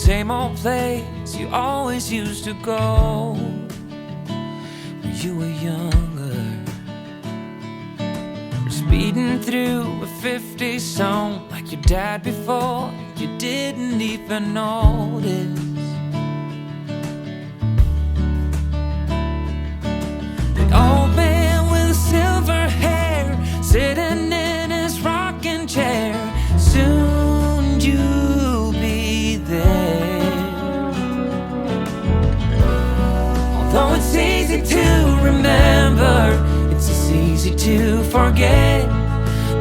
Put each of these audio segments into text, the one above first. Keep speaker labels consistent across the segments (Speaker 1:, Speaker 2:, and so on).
Speaker 1: same old place you always used to go when you were younger. Speeding through a 50 song like your dad before you didn't even notice. The old man with the silver hair sitting in his rocking chair, soon you'll be there. Although it's easy to remember, it's as easy to forget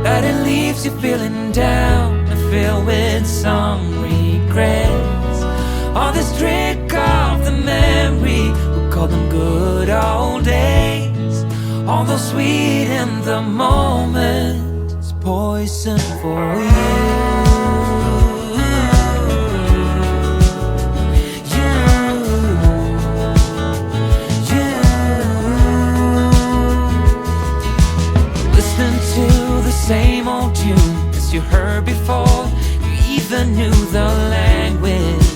Speaker 1: that it leaves you feeling down and filled with some regrets. All this trick of the memory, we call them good old days. Although sweet in the moment, it's poison for you. Same old tune as you heard before you even knew the language.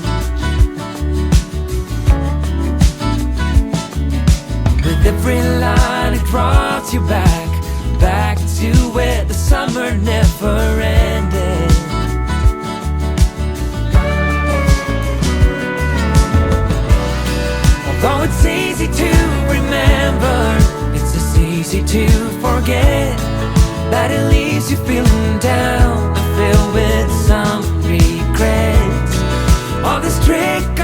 Speaker 1: With every line it brought you back to where the summer never ended. Although it's easy to remember, it's as easy to forget that it leaves you feeling down and filled with some regrets. All this trick